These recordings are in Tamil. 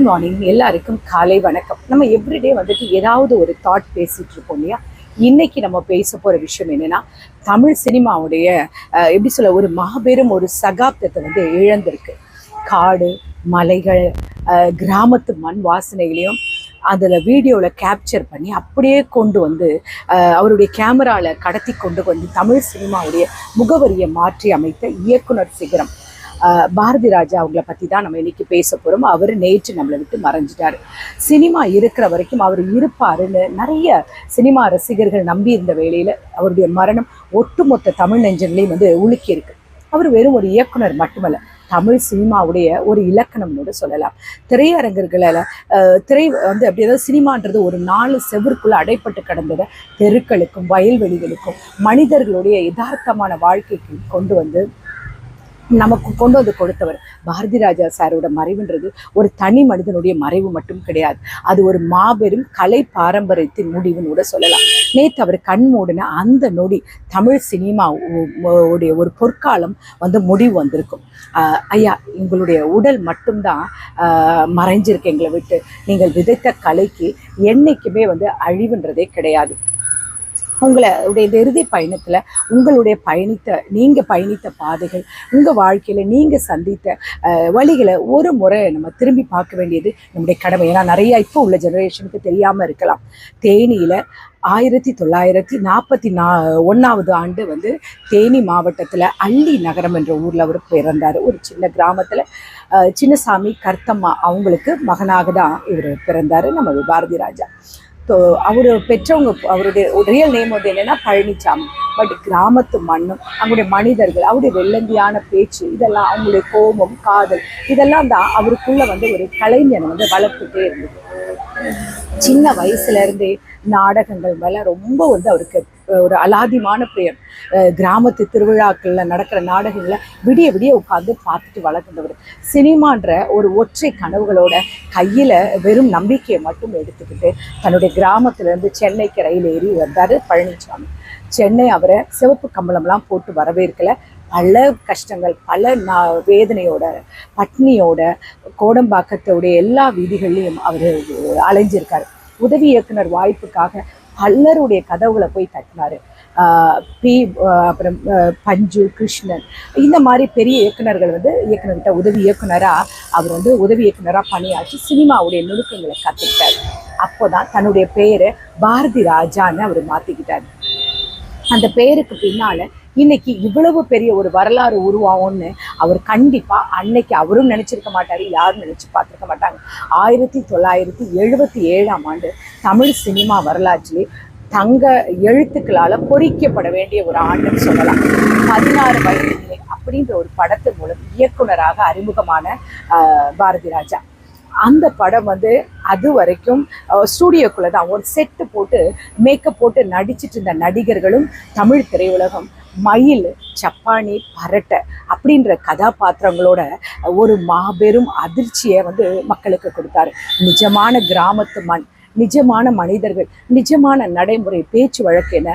மார்னிங் எல்லாருக்கும் காலை வணக்கம். நம்ம எவ்ரிடே வந்துட்டு ஏதாவது ஒரு தாட் பேசிட்டு இருப்போம் இல்லையா? இன்னைக்கு நம்ம பேச போற விஷயம் என்னன்னா, தமிழ் சினிமாவுடைய எப்படி சொல்ல, ஒரு மாபெரும் ஒரு சகாப்தத்தை வந்து இழந்திருக்கு. காடு, மலைகள், கிராமத்து மண் வாசனைகளையும் அதில் வீடியோவில் கேப்சர் பண்ணி அப்படியே கொண்டு வந்து அவருடைய கேமராவில் கடத்தி கொண்டு வந்து தமிழ் சினிமாவுடைய முகவரியை மாற்றி அமைத்த இயக்குனர் சிகரம் பாரதி ராஜா அவங்கள பற்றி தான் நம்ம இன்னைக்கு பேச போகிறோம். அவர் நேற்று நம்மளை விட்டு மறைஞ்சிட்டாரு. சினிமா இருக்கிற வரைக்கும் அவர் இருப்பாருன்னு நிறைய சினிமா ரசிகர்கள் நம்பி இருந்த வேளையில் அவருடைய மரணம் ஒட்டுமொத்த தமிழ் நெஞ்சங்களையும் வந்து உலுக்கியிருக்கு. அவர் வெறும் ஒரு இயக்குனர் மட்டுமல்ல, தமிழ் சினிமாவுடைய ஒரு இலக்கணம்னு சொல்லலாம். திரையரங்குகளில் திரை வந்து அப்படி ஏதாவது சினிமான்றது ஒரு 4 செவருக்குள்ள அடைப்பட்டு கிடந்ததை தெருக்களுக்கும் வயல்வெளிகளுக்கும் மனிதர்களுடைய யதார்த்தமான வாழ்க்கைக்கு கொண்டு வந்து நமக்கு கொண்டு வந்து கொடுத்தவர். பாரதி ராஜா சாரோட மறைவுன்றது ஒரு தனி மனிதனுடைய மறைவு மட்டும் கிடையாது, அது ஒரு மாபெரும் கலை பாரம்பரியத்தின் முடிவுன்னு கூட சொல்லலாம். நேற்று அவர் கண் மூடின அந்த நொடி தமிழ் சினிமா உடைய ஒரு பொற்காலம் வந்து முடிவு வந்திருக்கும். ஐயா, உங்களுடைய உடல் மட்டும்தான் மறைஞ்சிருக்கு எங்களை விட்டு. நீங்கள் விதைத்த கலைக்கு என்னைக்குமே வந்து அழிவுன்றதே கிடையாது. உங்களுடைய இந்த இறுதி பயணத்தில் நீங்கள் பயணித்த பாதைகள், உங்கள் வாழ்க்கையில் நீங்கள் சந்தித்த வழிகளை ஒரு முறை நம்ம திரும்பி பார்க்க வேண்டியது நம்முடைய கடமை. ஏன்னா நிறையா இப்போ உள்ள ஜெனரேஷனுக்கு தெரியாமல் இருக்கலாம். தேனியில் 1941 ஆண்டு வந்து தேனி மாவட்டத்தில் அள்ளி நகரம் என்ற ஊரில் அவர் பிறந்தார். ஒரு சின்ன கிராமத்தில் சின்னசாமி கர்த்தம்மா அவங்களுக்கு மகனாக தான் இவர் பிறந்தார் நம்ம பாரதி ராஜா. ஸோ அவர் பெற்றவங்க, அவருடைய ரியல் நேம் வந்து என்னென்னா பழனிசாமி. பட் கிராமத்து மண்ணும் அவங்களுடைய மனிதர்கள், அவருடைய வெள்ளந்தியான பேச்சு, இதெல்லாம் அவங்களுடைய கோபம், காதல், இதெல்லாம் தான் அவருக்குள்ள வந்து ஒரு கலைஞனை வந்து வளர்த்துட்டே இருந்தது. சின்ன வயசுலேருந்தே நாடகங்கள் மேலே ரொம்ப வந்து அவருக்கு ஒரு அலாதிமான பிரியம். கிராமத்து திருவிழாக்களில் நடக்கிற நாடகங்களை விடிய விடிய உட்காந்து பார்த்துட்டு வளர்க்குறவர். சினிமான்ற ஒரு ஒற்றை கனவுகளோட கையில் வெறும் நம்பிக்கையை மட்டும் எடுத்துக்கிட்டு தன்னுடைய கிராமத்திலேருந்து சென்னைக்கு ரயில் ஏறி வந்தார் பழனிசாமி. சென்னை அவரை சிவப்பு கம்பளம்லாம் போட்டு வரவேற்கலை. பல கஷ்டங்கள், பல வேதனையோட, பட்னியோட, கோடம்பாக்கத்தோடைய எல்லா வீதிகள்லையும் அவர் அலைஞ்சிருக்காரு. உதவி இயக்குனர் வாய்ப்புக்காக பலருடைய கதவுகளை போய் தட்டினார். அப்புறம் பஞ்சு, கிருஷ்ணன், இந்த மாதிரி பெரிய இயக்குனர்கள் வந்து இயக்குனர்கிட்ட உதவி இயக்குனராக பணியாற்றி சினிமாவுடைய நுணுக்கங்களை கற்றுக்கிட்டார். அப்போ தான் தன்னுடைய பெயரை பாரதி ராஜான்னு அவர் மாற்றிக்கிட்டார். அந்த பெயருக்கு பின்னால் இன்னைக்கு இவ்வளவு பெரிய ஒரு வரலாறு உருவாகும்னு அவர் கண்டிப்பாக அன்னைக்கு அவரும் நினச்சிருக்க மாட்டார், யாரும் நினச்சி பார்த்துருக்க மாட்டாங்க. 1977ஆம் ஆண்டு தமிழ் சினிமா வரலாற்றிலே தங்க எழுத்துக்களால் பொறிக்கப்பட வேண்டிய ஒரு ஆண்டுன்னு சொல்லலாம். 16 வயதிலே அப்படின்ற ஒரு படத்தின் மூலம் இயக்குனராக அறிமுகமான பாரதி ராஜா. அந்த படம் வந்து அது வரைக்கும் ஸ்டூடியோக்குள்ளே தான் ஒரு செட்டு போட்டு மேக்கப் போட்டு நடிச்சிட்டு இருந்த நடிகர்களும் தமிழ் திரையுலகம் மயில், சப்பானி, பரட்டை அப்படின்ற கதாபாத்திரங்களோட ஒரு மாபெரும் அதிர்ச்சியை வந்து மக்களுக்கு கொடுத்தாரு. நிஜமான கிராமத்து மண், நிஜமான மனிதர்கள், நிஜமான நடைமுறை, பேச்சு வழக்கு என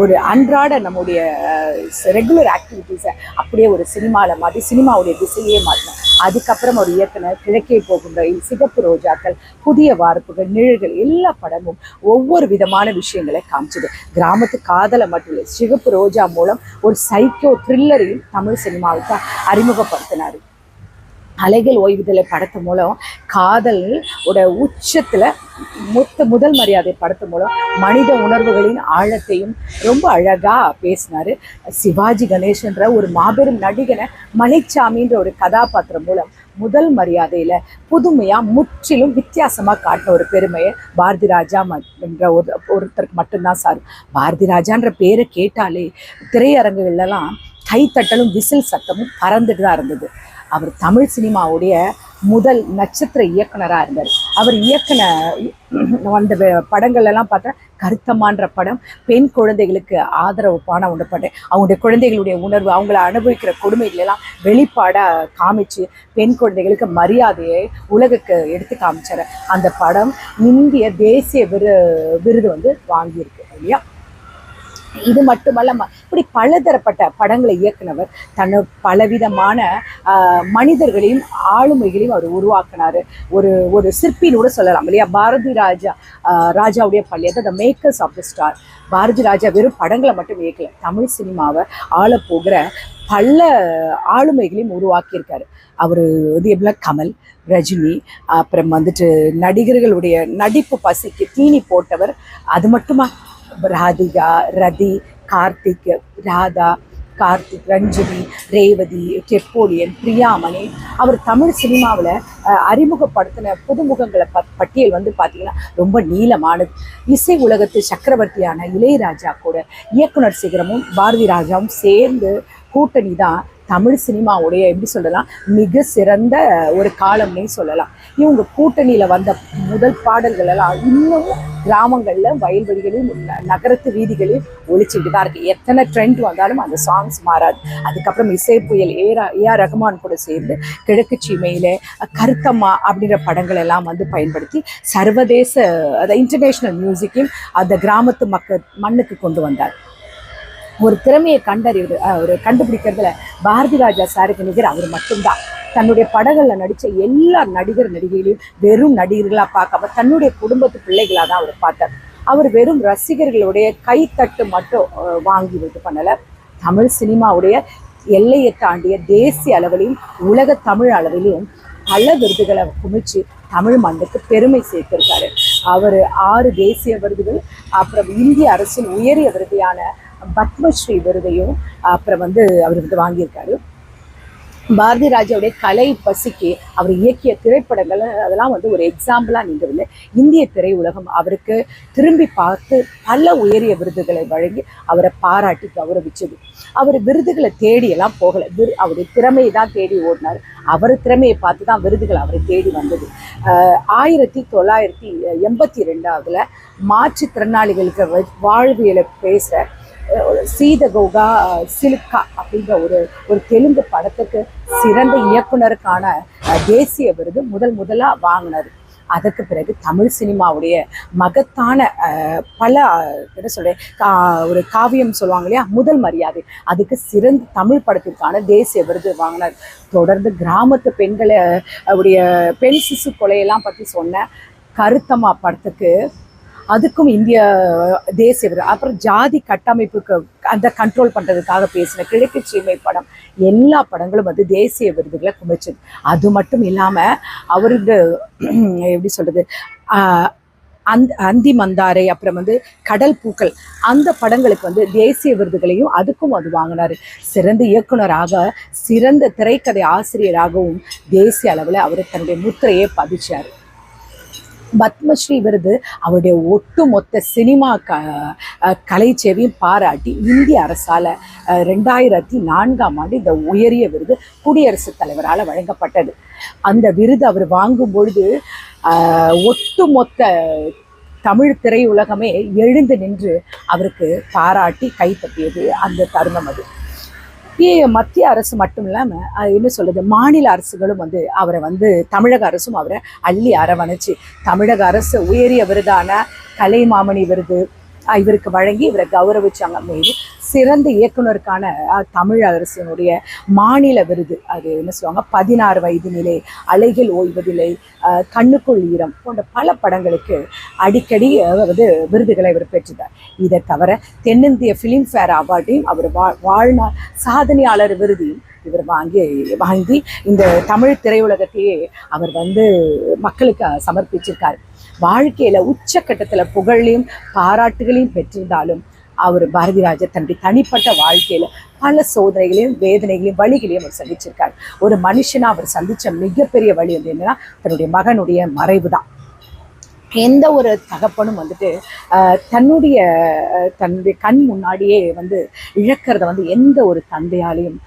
ஒரு அன்றாட நம்முடைய ரெகுலர் ஆக்டிவிட்டீஸை அப்படியே ஒரு சினிமாவில் மாற்றி சினிமாவுடைய திசையே மாற்றினோம். அதுக்கப்புறம் ஒரு இயக்குனர் கிழக்கே போகும் ரயில், சிகப்பு ரோஜாக்கள், புதிய வார்ப்புகள், நிழல்கள், எல்லா படமும் ஒவ்வொரு விதமான விஷயங்களை காமிச்சது. கிராமத்து காதலை மட்டும் இல்லை, சிகப்பு ரோஜா மூலம் ஒரு சைக்கோ த்ரில்லரையும் தமிழ் சினிமாவுக்கு அறிமுகப்படுத்தினார். அலைகள் ஓய்வுதலை படத்து மூலம் காதல் உச்சத்தில் முதல் மரியாதை படத்து மூலம் மனித உணர்வுகளின் ஆழத்தையும் ரொம்ப அழகாக பேசினார். சிவாஜி கணேசன்ற ஒரு மாபெரும் நடிகனை மலைச்சாமின்ற ஒரு கதாபாத்திரம் மூலம் முதல் மரியாதையில் புதுமையாக முற்றிலும் வித்தியாசமாக காட்டின ஒரு பெருமையை பாரதி ராஜா என்ற ஒருத்தருக்கு மட்டும்தான் சார். பாரதி ராஜான்ற பேரை கேட்டாலே திரையரங்குகள்லாம் கைத்தட்டலும் விசில் சத்தமும் பறந்துட்டு தான் இருந்தது. அவர் தமிழ் சினிமாவுடைய முதல் நட்சத்திர இயக்குனராக இருந்தார். அவர் இயக்குன அந்த படங்கள்லாம் பார்த்தா கருத்தமான்ற படம் பெண் குழந்தைகளுக்கு ஆதரவுப்பான ஒன்று படம். அவங்களுடைய குழந்தைகளுடைய உணர்வு, அவங்கள அனுபவிக்கிற கொடுமைகளெல்லாம் வெளிப்பாடாக காமிச்சு பெண் குழந்தைகளுக்கு மரியாதையை உலகுக்கு எடுத்து காமிச்சார். அந்த படம் இந்திய தேசிய விருது வந்து வாங்கியிருக்கு இல்லையா? இது மட்டுமல்ல, இப்படி பலதரப்பட்ட படங்களை இயக்குனவர் பலவிதமான மனிதர்களையும் ஆளுமைகளையும் அவர் உருவாக்கினார். ஒரு சிற்பின்னு கூட சொல்லலாம் இல்லையா? பாரதி ராஜாவுடைய பள்ளி, அதாவது makers of the star. Bharathi Raja வெறும் படங்களை மட்டும் இயக்கல, தமிழ் சினிமாவை ஆளப்போகிற பல ஆளுமைகளையும் உருவாக்கியிருக்காரு. அவர் எப்படின்னா கமல், ரஜினி, அப்புறம் நடிகர்களுடைய நடிப்பு பசிக்கு தீனி போட்டவர். அது மட்டுமா, ராதிகா, ரதி, கார்த்திக், ராதா, கார்த்திக், ரஞ்சினி, ரேவதி, டெப்போலியன், பிரியாமணி. அவர் தமிழ் சினிமாவில் அறிமுகப்படுத்தின புதுமுகங்களை பட்டியல் பார்த்தீங்கன்னா ரொம்ப நீளமானது. இசை உலகத்து சக்கரவர்த்தியான இளையராஜா கூட இயக்குனர் சிகரமும் பாரதி ராஜாவும் சேர்ந்து கூட்டணி தான் தமிழ் சினிமாவுடைய எப்படி சொல்லலாம் மிக சிறந்த ஒரு காலம்னே சொல்லலாம். இவங்க கூட்டணியில் வந்த முதல் பாடல்கள் எல்லாம் இன்னமும் கிராமங்களில், வயல்வெளிகளிலும், நகரத்து வீதிகளில் ஒழிச்சுட்டு தான் இருக்குது. எத்தனை ட்ரெண்ட் வந்தாலும் அந்த சாங்ஸ் மாறாது. அதுக்கப்புறம் இசை புயல் ஏஆர் ரகுமான் கூட சேர்ந்து கிழக்கு சீமையில், கருத்தம்மா அப்படின்ற படங்கள் எல்லாம் பயன்படுத்தி சர்வதேச இன்டர்நேஷ்னல் மியூசிக்கையும் அந்த கிராமத்து மண்ணுக்கு கொண்டு வந்தார். ஒரு திறமையை கண்டுபிடிக்கிறதுல பாரதி ராஜா சாருக்கு நிகர் அவர் மட்டும்தான். தன்னுடைய படங்களில் நடித்த எல்லா நடிகைகளையும் வெறும் நடிகர்களாக பார்க்காம தன்னுடைய குடும்பத்து பிள்ளைகளாக தான் அவர் பார்த்தார். அவர் வெறும் ரசிகர்களுடைய கைத்தட்டு மட்டும் வாங்கி இது பண்ணலை. தமிழ் சினிமாவுடைய எல்லையை தாண்டிய தேசிய அளவிலையும் உலக தமிழ் அளவிலையும் பல விருதுகளை குமிச்சு தமிழ் மண்ணுக்கு பெருமை சேர்த்திருக்காரு. அவர் 6 தேசிய விருதுகள், அப்புறம் இந்திய அரசின் உயரிய விருதியான பத்மஸ்ரீ விருதையும் அப்புறம் அவர் வாங்கியிருக்காரு. பாரதி ராஜாவுடைய கலை பசிக்கு அவர் இயக்கிய திரைப்படங்கள் அதெல்லாம் ஒரு எக்ஸாம்பிளாக நின்றவில்லை. இந்திய திரையுலகம் அவருக்கு திரும்பி பார்த்து பல உயரிய விருதுகளை வழங்கி அவரை பாராட்டி கௌரவிச்சது. அவர் விருதுகளை தேடியெல்லாம் போகலை, அவருடைய திறமையை தான் தேடி ஓடினார். அவர் திறமையை பார்த்து தான் விருதுகள் அவரை தேடி வந்தது. 1982 மாற்றுத்திறனாளிகளுக்கு வாழ்வியலை பேசுகிற சீதகோகா சிலுக்கா அப்படிங்கிற ஒரு தெலுங்கு படத்துக்கு சிறந்த இயக்குனருக்கான தேசிய விருது முதலாக வாங்கினார். அதற்கு பிறகு தமிழ் சினிமாவுடைய மகத்தான பல என்ன சொல்கிறேன் ஒரு காவியம் சொல்லுவாங்க இல்லையா, முதல் மரியாதை, அதுக்கு சிறந்த தமிழ் படத்திற்கான தேசிய விருது வாங்கினார். தொடர்ந்து கிராமத்து பெண்களை உடைய பெண் சிசு கொலையெல்லாம் பற்றி சொன்ன கருத்தம்மா படத்துக்கு அதுக்கும் இந்திய தேசிய விருது. அப்புறம் ஜாதி கட்டமைப்புக்கு அந்த கண்ட்ரோல் பண்ணுறதுக்காக பேசின கிழக்கு சீமை படம், எல்லா படங்களும் தேசிய விருதுகளை குமிச்சது. அது மட்டும் இல்லாமல் அவருக்கு எப்படி சொல்கிறது அந்தி மந்தாரை, அப்புறம் கடல் பூக்கள், அந்த படங்களுக்கு தேசிய விருதுகளையும் அதுக்கும் வாங்கினார். சிறந்த இயக்குனராக, சிறந்த திரைக்கதை ஆசிரியராகவும் தேசிய அளவில் அவர் தன்னுடைய முத்திரையை பதிச்சார். பத்மஸ்ரீ விருது அவருடைய ஒட்டுமொத்த சினிமா கலைச்சேவையும் பாராட்டி இந்திய அரசால் 2004 இந்த உயரிய விருது குடியரசுத் தலைவரால் வழங்கப்பட்டது. அந்த விருது அவர் வாங்கும் பொழுது ஒட்டுமொத்த தமிழ் திரையுலகமே எழுந்து நின்று அவருக்கு பாராட்டி கைத்தட்டியது அந்த தருணம். அது மத்திய அரசு மட்டும் இல்லாமல் என்ன சொல்கிறது, மாநில அரசுகளும் அவரை தமிழக அரசும் அவரை அள்ளி அரவணைச்சு தமிழக அரசு உயரிய விருதான கலைமாமணி விருது இவருக்கு வழங்கி இவரை கௌரவிச்சாங்க. மேலும் சிறந்த இயக்குனருக்கான தமிழ் அரசினுடைய மாநில விருது, அது என்ன சொல்லுவாங்க, 16 வயது நிலை, அலைகள் ஓய்வதில்லை, கண்ணுக்குள் ஈரம் போன்ற பல படங்களுக்கு அடிக்கடி விருதுகளை இவர் பெற்றுட்டார். இதை தவிர தென்னிந்திய ஃபிலிம்ஃபேர் அவார்டையும் அவர் வாழ்நாள் சாதனையாளர் விருதையும் இவர் வாங்கி இந்த தமிழ் திரையுலகத்தையே அவர் மக்களுக்கு சமர்ப்பிச்சிருக்கார். வாழ்க்கையில் உச்சக்கட்டத்தில் புகழையும் பாராட்டுகளையும் பெற்றிருந்தாலும் அவர் பாரதி ராஜா தன்னுடைய தனிப்பட்ட வாழ்க்கையில் பல சோதனைகளையும் வேதனைகளையும் வழிகளையும் அவர் சந்திச்சிருக்கார். ஒரு மனுஷனாக அவர் சந்தித்த மிகப்பெரிய வழி என்னன்னா தன்னுடைய மகனுடைய மறைவு தான். எந்த ஒரு தகப்பனும் தன்னுடைய கண் முன்னாடியே இழக்கிறத எந்த ஒரு தந்தையாலையும்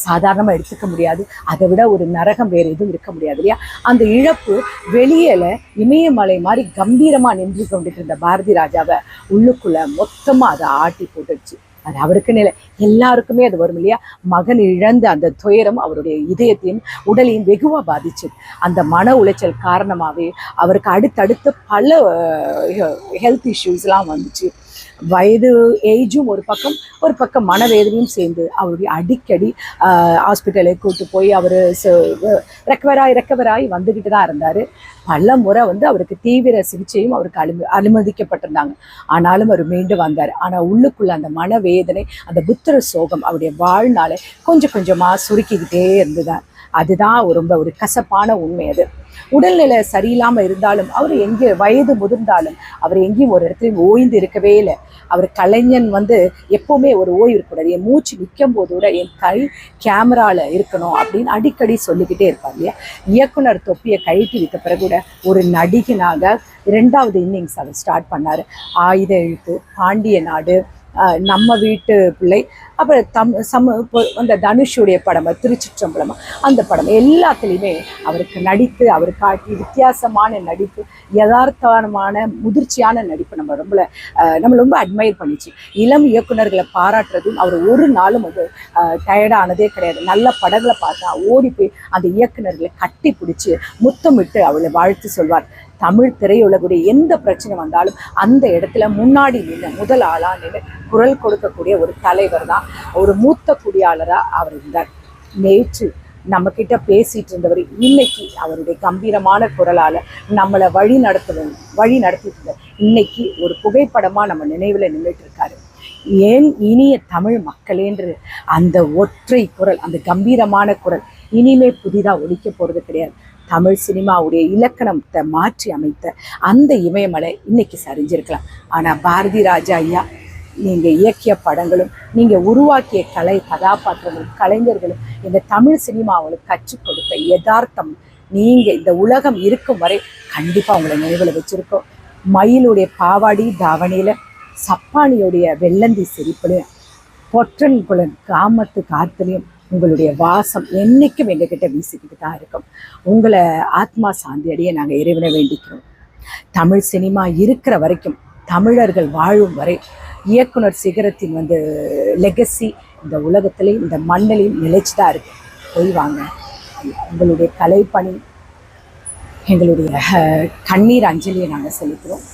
சாதாரணமாக எடுத்துக்க முடியாது. அதை விட ஒரு நரகம் வேறு எதுவும் இருக்க முடியாது இல்லையா? அந்த இழப்பு வெளியில் இமயமலை மாதிரி கம்பீரமாக நின்று கொண்டுட்டு இருந்த பாரதி ராஜாவை உள்ளுக்குள்ளே மொத்தமாக அதை ஆட்டி போட்டுடுச்சு. அது அவருக்கு நிலை, எல்லாருக்குமே அது வரும் இல்லையா? மகன் இழந்த அந்த துயரம் அவருடைய இதயத்தையும் உடலையும் வெகுவாக பாதிச்சது. அந்த மன உளைச்சல் காரணமாகவே அவருக்கு அடுத்தடுத்து பல ஹெல்த் இஷ்யூஸ்லாம் வந்துச்சு. வயது ஏஜும் ஒரு பக்கம் மனவேதனையும் சேர்ந்து அவருடைய அடிக்கடி ஹாஸ்பிட்டலுக்கு கூட்டு போய் அவர் ரெக்கவராகி வந்துக்கிட்டு தான் இருந்தார். பல முறை அவருக்கு தீவிர சிகிச்சையும் அவருக்கு அனுமதிக்கப்பட்டிருந்தாங்க. ஆனாலும் அவர் மீண்டு வந்தார். ஆனால் உள்ளுக்குள்ள அந்த மனவேதனை, அந்த புத்திர சோகம் அவருடைய வாழ்நாளை கொஞ்சம் கொஞ்சமாக சுருக்கிக்கிட்டே இருந்துதான். அதுதான் ரொம்ப ஒரு கசப்பான உண்மை. அது உடல்நிலை சரியில்லாமல் இருந்தாலும் அவர் எங்கே வயது முதிர்ந்தாலும் அவர் எங்கேயும் ஒரு இடத்துலையும் ஓய்ந்து இருக்கவே இல்லை. அவர் கலைஞன் எப்போவுமே ஒரு ஓய்வு இருக்கக்கூடாது. என் மூச்சு நிற்கும் போது கூட என் கை கேமராவில் இருக்கணும் அப்படின்னு அடிக்கடி சொல்லிக்கிட்டே இருப்பார் இல்லையா. இயக்குனர் தொப்பியை கழட்டி வைத்த பிறகு கூட ஒரு நடிகனாக 2வது இன்னிங்ஸ் அவர் ஸ்டார்ட் பண்ணார். ஆயுத எழுத்து, பாண்டிய நாடு, நம்ம வீட்டு பிள்ளை, அப்புறம் அந்த தனுஷுடைய படம் திருச்சிற்றம்பலம், அந்த படம் எல்லாத்துலேயுமே அவருக்கு நடித்து அவர் காட்டி வித்தியாசமான நடிப்பு, யதார்த்தமான முதிர்ச்சியான நடிப்பு நம்ம ரொம்ப அட்மையர் பண்ணிச்சு. இளம் இயக்குநர்களை பாராட்டுறதும் அவர் ஒரு நாளும் டயர்டானதே கிடையாது. நல்ல படங்களை பார்த்தா ஓடி போய் அந்த இயக்குநர்களை கட்டி பிடிச்சி முத்தமிட்டு அவளை வாழ்த்து சொல்வார். தமிழ் திரையுலகுடைய எந்த பிரச்சனை வந்தாலும் அந்த இடத்துல முன்னாடி நின்று முதல் ஆளா நின்று குரல் கொடுக்கக்கூடிய ஒரு தலைவர் தான், ஒரு மூத்த குடியாளராக அவர் இருந்தார். நேற்று நம்ம கிட்ட பேசிட்டு இருந்தவர் இன்னைக்கு அவருடைய கம்பீரமான குரலால் நம்மளை வழி நடத்திட்டு இருந்தார். இன்னைக்கு ஒரு புகைப்படமா நம்ம நினைவில் நின்றுட்டு இருக்காரு. ஏன் இனிய தமிழ் மக்களேன்று அந்த ஒற்றை குரல், அந்த கம்பீரமான குரல் இனிமே புதிதாக ஒழிக்க போகிறது கிடையாது. தமிழ் சினிமாவுடைய இலக்கணத்தை மாற்றி அமைத்த அந்த இமயமலை இன்னைக்கு சரிஞ்சிருக்கலாம். ஆனால் பாரதி ராஜா ஐயா, நீங்கள் இயக்கிய படங்களும் நீங்கள் உருவாக்கிய கலை கதாபாத்திரங்களும் கலைஞர்களும் இந்த தமிழ் சினிமாவுக்கு கற்றுக் கொடுத்த யதார்த்தம் நீங்கள் இந்த உலகம் இருக்கும் வரை கண்டிப்பாக உங்களை நினைவில் வச்சுருக்கோம். மயிலுடைய பாவாடி தாவணியில், சப்பானியுடைய வெள்ளந்தி சிரிப்புலையும், பொற்றன் குளன் காமத்து காத்துலையும் உங்களுடைய வாசம் என்றைக்கும் எங்ககிட்ட வீசிக்கிட்டு தான் இருக்கும். உங்களை ஆத்மா சாந்தி அடைய நாங்கள் இறைவனை வேண்டிக்கிறோம். தமிழ் சினிமா இருக்கிற வரைக்கும், தமிழர்கள் வாழும் வரை இயக்குனர் சிகரத்தின் லெகசி இந்த உலகத்திலையும் இந்த மண்ணிலையும் நிலைச்சு தான் இருக்கு. போய் வாங்க. உங்களுடைய கலைப்பணி, எங்களுடைய கண்ணீர் அஞ்சலியை நாங்கள் செலுத்துகிறோம்.